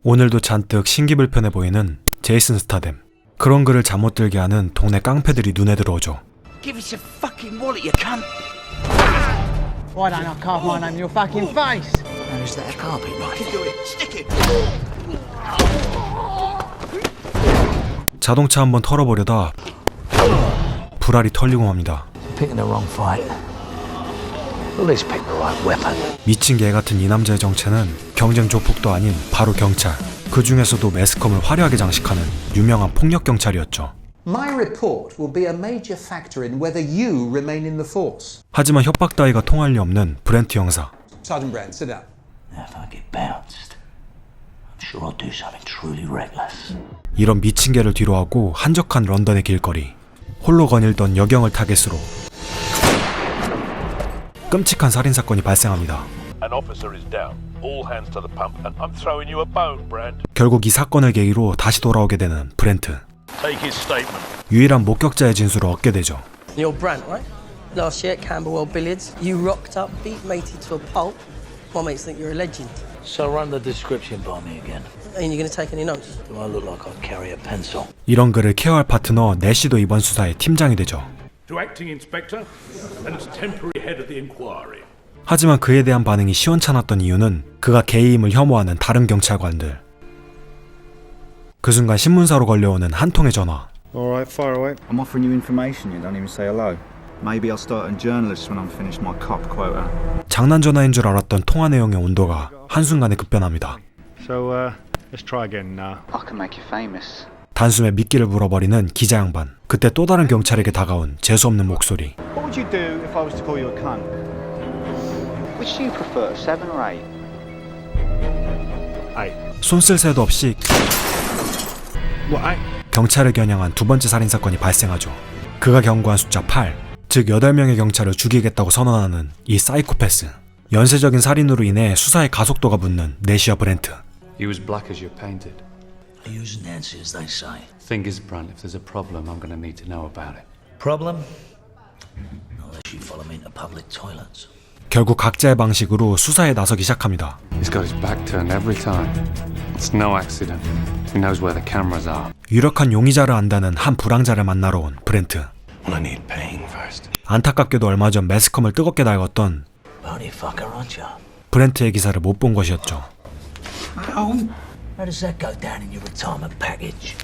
오늘도 잔뜩 신기불편해 보이는 제이슨 스타뎀. 그런 그를 잠 못 들게 하는 동네 깡패들이 눈에 들어오죠. Give us your fucking wallet, you cunt. Why don't I carve my name in your fucking face? And is that a carpet knife? Do it. Stick it. 자동차 한번 털어보려다 불알이 털리고 맙니다. Picking the wrong fight. At least pick the right weapon. 미친 개 같은 이 남자의 정체는 경쟁 조폭도 아닌 바로 경찰. 그 중에서도 매스컴을 화려하게 장식하는 유명한 폭력 경찰이었죠. My report will be a major factor in whether you remain in the force. 하지만 협박 따위가 통할 리 없는 브렌트 형사. Sergeant Brand, sit down. If I get bounced, I'm sure I'll do something truly reckless. 이런 미친 개를 뒤로하고 한적한 런던의 길거리. 홀로 거닐던 여경을 타겟으로 끔찍한 살인사건이 발생합니다. An officer is down. All hands to the pump, and I'm throwing you a bone, Brand. 결국 이 사건을 계기로 다시 돌아오게 되는 브렌트. Take his statement. 유일한 목격자의 진술을 얻게 되죠. You're Brant, right? Last year at Camberwell Billiards, you rocked up, beat matey to a pulp. My mates think you're a legend. So run the description by me again. Ain't you going to take any notes? Do I look like I carry a pencil? 이런 그를 케어할 파트너 내시도 이번 수사의 팀장이 되죠. To acting inspector, and as temporary head of the inquiry. 하지만 그에 대한 반응이 시원찮았던 이유는 그가 게이임을 혐오하는 다른 경찰관들. 그 순간 신문사로 걸려오는 한 통의 전화. Alright, fire away. I'm offering you information, you don't even say hello. Maybe I'll start a journalist when I'm finished my cop quota. 장난 전화인 줄 알았던 통화 내용의 온도가 한순간에 급변합니다. So, let's try again now. I can make you famous. 단숨에 미끼를 물어버리는 기자 양반. 그때 또 다른 경찰에게 다가온 재수없는 목소리. What would you do if I was to call you a cunt? Which do you prefer, 7 or 8? 손 쓸 새도 없이 경찰을 겨냥한 두 번째 살인사건이 발생하죠. 그가 경고한 숫자 8, 즉 8명의 경찰을 죽이겠다고 선언하는 이 사이코패스. 연쇄적인 살인으로 인해 수사의 가속도가 붙는 내시와 브렌트. You as black as you're painted. I use Nancy as they say. Thing is, Brant, if there's a problem, I'm going to need to know about it. Problem? Unless you follow me into public toilets. 결국 각자의 방식으로 수사에 나서기 시작합니다. He's got his back turned every time. It's no accident. He knows where the cameras are. 유력한 용의자를 안다는 한 불황자를 만나러 온 브렌트. I need paying first. 안타깝게도 얼마 전 매스컴을 뜨겁게 달궜던 Bony fucker, aren't you? 브렌트의 기사를 못 본 것이었죠. How does that go down in your retirement package?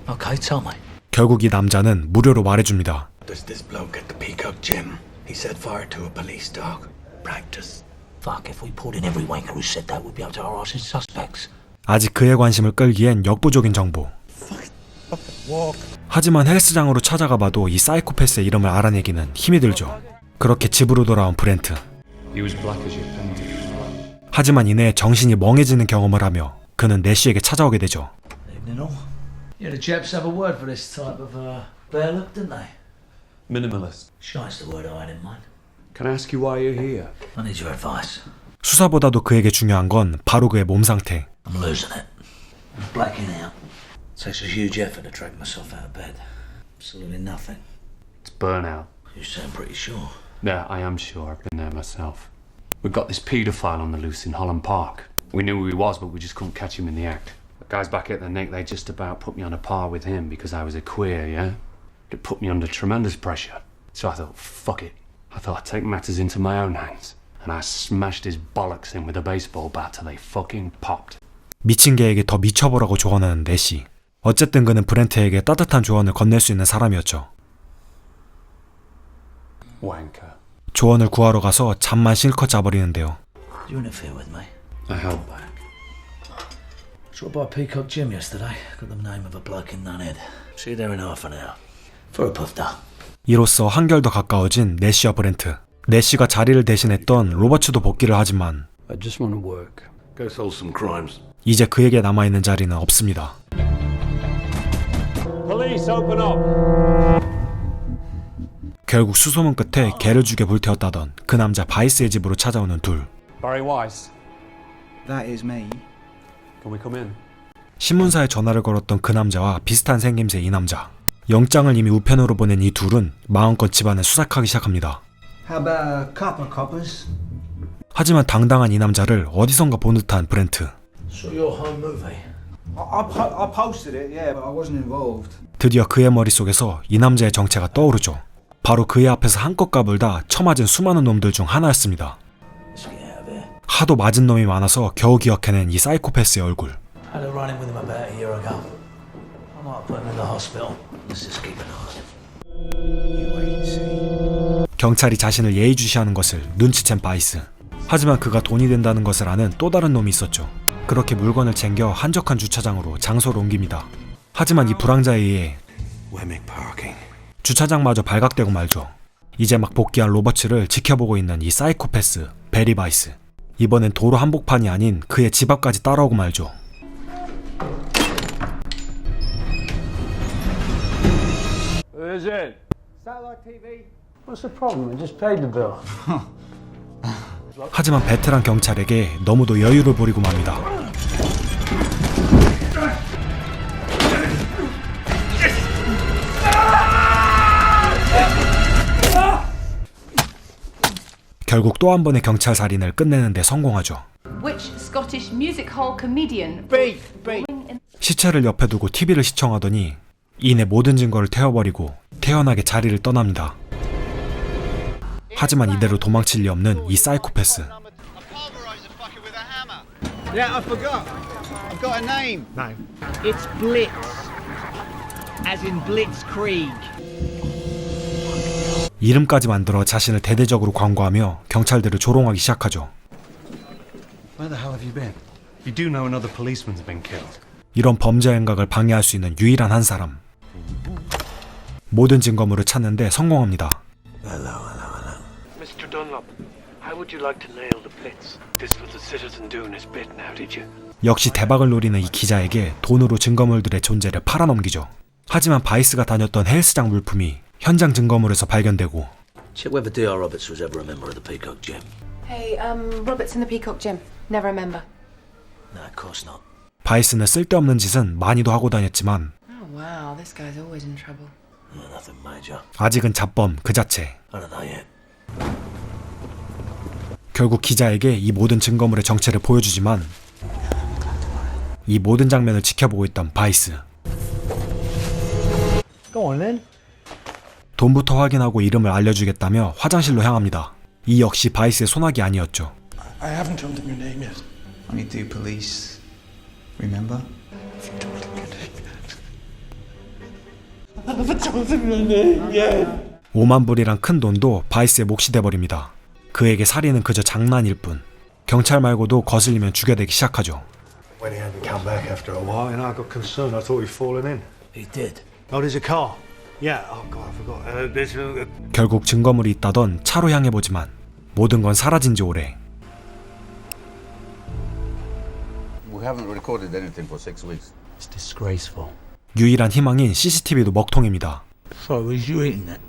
Okay, tell me. 결국 이 남자는 무료로 말해줍니다. Does this bloke at the Peacock Gym? He set fire to a police dog. Practice. Fuck, if we pulled in every wanker who said that, we'd be up to our arse in suspects. 아직 그의 관심을 끌기엔 역부족인 정보. 하지만 헬스장으로 찾아가 봐도 이 사이코패스의 이름을 알아내기는 힘이 들죠. 그렇게 집으로 돌아온 브렌트. You as black as you're painted. 하지만 이내 정신이 멍해지는 경험을 하며 그는 내시에게 찾아오게 되죠. Evening all. Yeah, the chaps have a word for this type of bear look, didn't they? Minimalist. Shy's the word I had in mind. Can I ask you why you're here? I need your advice. 수사보다도 그에게 중요한 건 바로 그의 몸 상태. I'm losing it. I'm blacking out. Takes a huge effort to drag myself out of bed. Absolutely nothing. It's burnout. You sound pretty sure. Yeah, I am sure. I've been there myself. We've got this paedophile on the loose in Holland Park. We knew who he was, but we just couldn't catch him in the act. The guys back at the Nick, they just about put me on a par with him because I was a queer, yeah? It put me under tremendous pressure. So I thought, fuck it. I thought I'd take matters into my own hands. And I smashed his bollocks in with a baseball bat till they fucking popped. 미친 개에게 더 미쳐보라고 조언하는 내시. 어쨌든 그는 브렌트에게 따뜻한 조언을 건넬 수 있는 사람이었죠. Wanker. 조언을 구하러 가서 잠만 실컷 자버리는데요. Did you interfere with me? I held back. Dropped by Peacock Gym yesterday. Got the name of a bloke in Nunhead. See you there in half an hour. For a puff da. 이로써 한결 더 가까워진 내시와 브렌트. 내시가 자리를 대신했던 로버츠도 복귀를 하지만 I just want to work. Go solve some crimes. 이제 그에게 남아있는 자리는 없습니다. Police, open up. 결국 수소문 끝에 개를 죽여 불태웠다던 그 남자 바이스의 집으로 찾아오는 둘. Barry Weiss, That is me. can we come in? 신문사에 전화를 걸었던 그 남자와 비슷한 생김새의 이 남자. 영장을 이미 우편으로 보낸 이 둘은 마음껏 집안을 수색하기 시작합니다. How about a couple of coppers? 하지만 당당한 이 남자를 어디선가 본 듯한 브렌트. Saw your home movie. I posted it, yeah, but I wasn't involved. 드디어 그의 머릿속에서 이 남자의 정체가 떠오르죠. 바로 그의 앞에서 한껏 까불다 쳐맞은 수많은 놈들 중 하나였습니다. Let's get out of here. 하도 맞은 놈이 많아서 겨우 기억해낸 이 사이코패스의 얼굴. Had a run-in with him about a year ago. I might put him in the hospital. Let's just keep an eye. 경찰이 자신을 예의주시하는 것을 눈치챈 바이스. 하지만 그가 돈이 된다는 것을 아는 또 다른 놈이 있었죠. 그렇게 물건을 챙겨 한적한 주차장으로 장소를 옮깁니다. 하지만 이 불황자에 의해 Wemmick parking. 주차장마저 발각되고 말죠. 이제 막 복귀한 로버츠를 지켜보고 있는 이 사이코패스 베리 바이스. 이번엔 도로 한복판이 아닌 그의 집 앞까지 따라오고 말죠. Who's it? Satellite TV. What's the problem? I just paid the bill. 하지만 베테랑 경찰에게 너무도 여유를 부리고 맙니다. 결국 또 한 번의 경찰 살인을 끝내는 데 성공하죠. Which Scottish music hall comedian? 시체를 옆에 두고 TV를 시청하더니 이내 모든 증거를 태워버리고 태연하게 자리를 떠납니다. 하지만 이대로 도망칠 리 없는 이 사이코패스. Yeah, I forgot. I've got a name. No. It's Blitz. As in Blitzkrieg. 이름까지 만들어 자신을 대대적으로 광고하며 경찰들을 조롱하기 시작하죠. Where the hell have you been? You do know another policeman's been killed. 이런 범죄 행각을 방해할 수 있는 유일한 한 사람. 모든 증거물을 찾는데 성공합니다. Mr. Dunlop, how would you like to nail the Blitz? This was the citizen doing his bit now, did you? 역시 대박을 노리는 이 기자에게 돈으로 증거물들의 존재를 팔아넘기죠. 하지만 바이스가 다녔던 헬스장 물품이 현장 증거물에서 발견되고 Check whether D.R. Roberts was ever a member of the Peacock Gym. Hey, Roberts in the Peacock Gym. Never remember. No, of course not. 바이스는 쓸데없는 짓은 많이도 하고 다녔지만 Oh wow, this guy's always in trouble. No, nothing major. 아직은 잡범 그 자체. I don't know yet. 결국 기자에게 이 모든 증거물의 정체를 보여주지만 이 모든 장면을 지켜보고 있던 바이스. Go on then. 돈부터 확인하고 이름을 알려주겠다며 화장실로 향합니다. 이 역시 바이스의 손아귀 아니었죠. I haven't told him your name yet. Only do police. Remember? I haven't told him your name yet. 5만 불이란 큰 돈도 바이스의 몫이 돼버립니다. 그에게 살인은 그저 장난일 뿐. 경찰 말고도 거슬리면 죽여대기 시작하죠. When he hadn't come back after a while, I got concerned. I thought he'd fallen in. He did. Oh, there's a car. Yeah. Oh God, I forgot. There's 결국 증거물이 있다던 차로 향해보지만 모든 건 사라진 지 오래. We haven't recorded anything for 6 weeks. It's disgraceful. 유일한 희망인 CCTV도 먹통입니다. So was you eating that?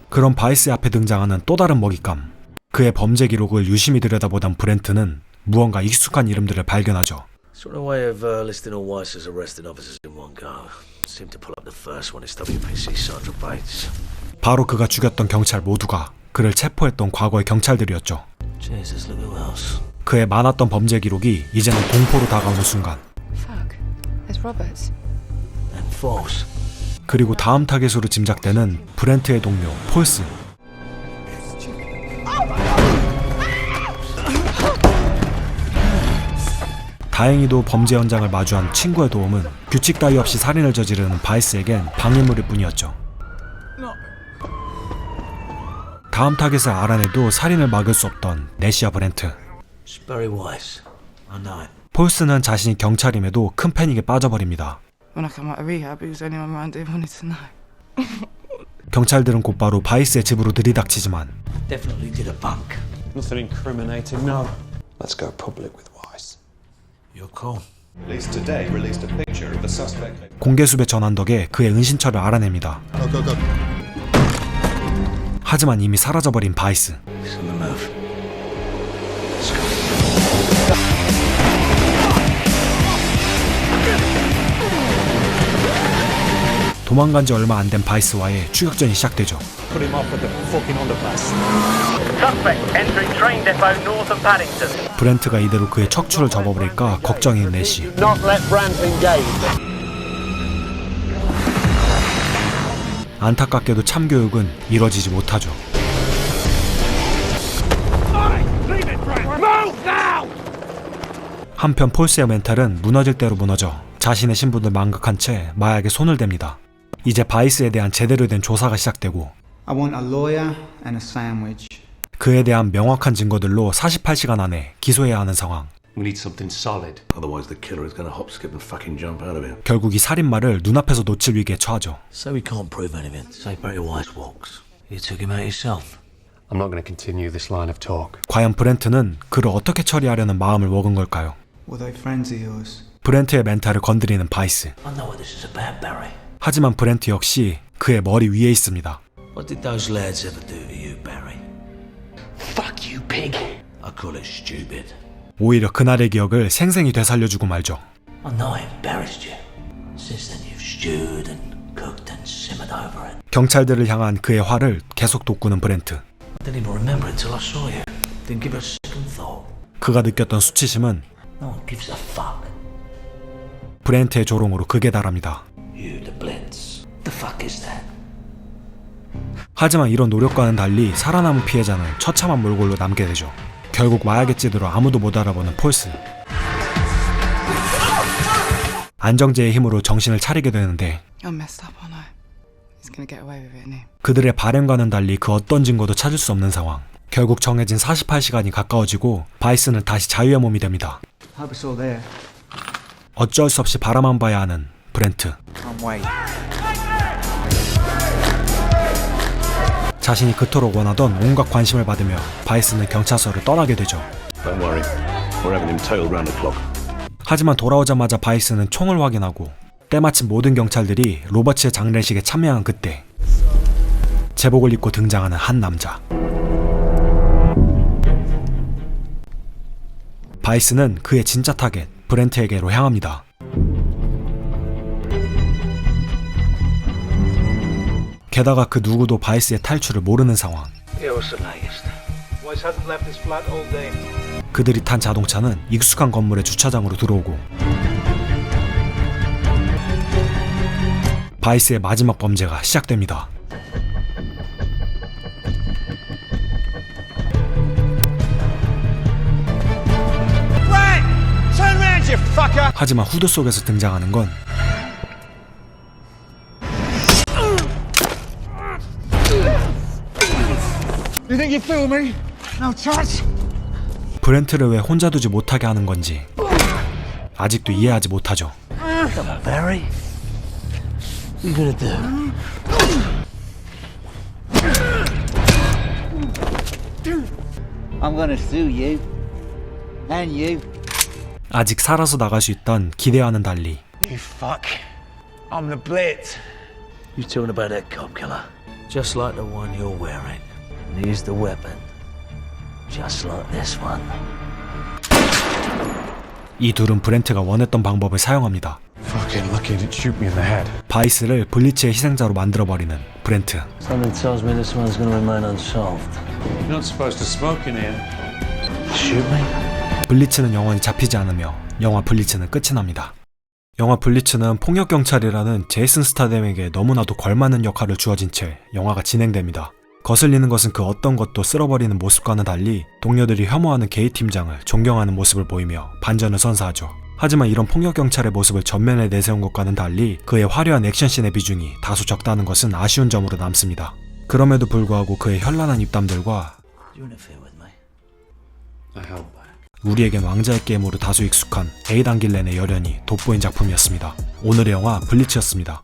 그런 바이스 앞에 등장하는 또 다른 먹잇감. 그의 범죄 기록을 유심히 들여다보던 브렌트는 무언가 익숙한 이름들을 발견하죠. Sort of way of listing all Weiss's arrested officers in one go. Seemed to pull up the first one. It's WPC Sandra Bates. 바로 그가 죽였던 경찰 모두가 그를 체포했던 과거의 경찰들이었죠. Jesus, look who else. 그의 많았던 범죄 기록이 이제는 공포로 다가오는 순간. Fuck. There's Roberts. And false. 그리고 다음 타겟으로 짐작되는 브렌트의 동료 폴스. 다행히도 범죄 현장을 마주한 친구의 도움은 규칙 따위 없이 살인을 저지르는 바이스에겐 방해물일 뿐이었죠. 다음 타겟을 알아내도 살인을 막을 수 없던 내시와 브렌트. It's Barry Weiss. I know him. 폴스는 자신이 경찰임에도 큰 패닉에 빠져버립니다. When I come out of rehab, it was only my mind they wanted to know. 경찰들은 곧바로 바이스의 집으로 들이닥치지만 Definitely did a bunk. nothing incriminating. No. Let's go public with Weiss. You're cool. Police today released a picture of the suspect. 공개수배 전환 덕에 그의 은신처를 알아냅니다. 하지만 이미 사라져버린 바이스. It's on the move. 도망간 지 얼마 안 된 바이스와의 추격전이 시작되죠. Put him off at the fucking underpass. Suspect entering train depot north of Paddington. 브렌트가 이대로 그의 척추를 접어버릴까 걱정인 내시. Not let Brandt engage. 안타깝게도 참교육은 이뤄지지 못하죠. 한편 폴스의 멘탈은 무너질 대로 무너져 자신의 신분을 망각한 채 마약에 손을 댑니다. 이제 바이스에 대한 제대로 된 조사가 시작되고 I want a lawyer and a sandwich. 그에 대한 명확한 증거들로 48시간 안에 기소해야 하는 상황. We need something solid. Otherwise, the killer is going to hop, skip, and fucking jump out of here. 결국 이 살인마를 눈앞에서 놓칠 위기에 처하죠. So we can't prove anything. Say Barry Wise walks. You took him out yourself. I'm not going to continue this line of talk. 과연 브렌트는 그를 어떻게 처리하려는 마음을 먹은 걸까요? Were they friends of yours? 브렌트의 멘탈을 건드리는 바이스. I know what this is about, Barry. 하지만 브렌트 역시 그의 머리 위에 있습니다. What did those lads ever do to you, Barry? Fuck you, pig. I call it stupid. 오히려 그날의 기억을 생생히 되살려주고 말죠. I know I embarrassed you. Since then you've stewed and cooked and simmered over it. 경찰들을 향한 그의 화를 계속 돋구는 브렌트. I didn't even remember it till I saw you. Didn't give it a second thought. 그가 느꼈던 수치심은 No one gives a fuck. 브렌트의 조롱으로 극에 달합니다. You, the Blitz. The fuck is that? 하지만 이런 노력과는 달리 살아남은 피해자는 처참한 몰골로 남게 되죠. 결국 마약에 찌들어 아무도 못 알아보는 폴스. 안정제의 힘으로 정신을 차리게 되는데 You're messed up, aren't I? He's gonna get away with it, isn't he? 그들의 발행과는 달리 그 어떤 증거도 찾을 수 없는 상황. 결국 정해진 48시간이 가까워지고 바이스는 다시 자유의 몸이 됩니다. Hope it's all there. 어쩔 수 없이 바라만 봐야 하는 브렌트. Can't wait. 자신이 그토록 원하던 온갖 관심을 받으며 바이스는 경찰서를 떠나게 되죠. Don't worry. We're having him tailed round the clock. 하지만 돌아오자마자 바이스는 총을 확인하고 때마침 모든 경찰들이 로버츠의 장례식에 참여한 그때 제복을 입고 등장하는 한 남자. 바이스는 그의 진짜 타겟 브렌트에게로 향합니다. 게다가 그 누구도 바이스의 탈출을 모르는 상황. Yeah, what's the latest? Wise hasn't left his flat all day. 그들이 탄 자동차는 익숙한 건물의 주차장으로 들어오고 바이스의 마지막 범죄가 시작됩니다. 하지만 후드 속에서 등장하는 건 You think you fool me? No chance. 브렌트를 왜 혼자 두지 못하게 하는 건지 아직도 이해하지 못하죠. Come on, Barry. What are you gonna do? I'm gonna sue you. And you. 아직 살아서 나갈 수 있던 기대와는 달리 You fuck. I'm the Blitz. You talking about that cop killer? Just like the one you're wearing. And here's the weapon. Just like this one. 이 둘은 브렌트가 원했던 방법을 사용합니다. Fucking lucky to shoot me in the head. 바이스를 블리츠의 희생자로 만들어버리는 브렌트. Something tells me this one's gonna remain unsolved. You're not supposed to smoke in here. Shoot me? 블리츠는 영원히 잡히지 않으며 영화 블리츠는 끝이 납니다. 영화 블리츠는 폭력경찰이라는 제이슨 스타뎀에게 너무나도 걸맞는 역할을 주어진 채 영화가 진행됩니다. 거슬리는 것은 그 어떤 것도 쓸어버리는 모습과는 달리 동료들이 혐오하는 게이 팀장을 존경하는 모습을 보이며 반전을 선사하죠. 하지만 이런 폭력경찰의 모습을 전면에 내세운 것과는 달리 그의 화려한 액션씬의 비중이 다소 적다는 것은 아쉬운 점으로 남습니다. 그럼에도 불구하고 그의 현란한 입담들과 You interfere with me? I hope. 우리에겐 왕자의 게임으로 다소 익숙한 에이단 길렌의 열연이 돋보인 작품이었습니다. 오늘의 영화 블리츠였습니다.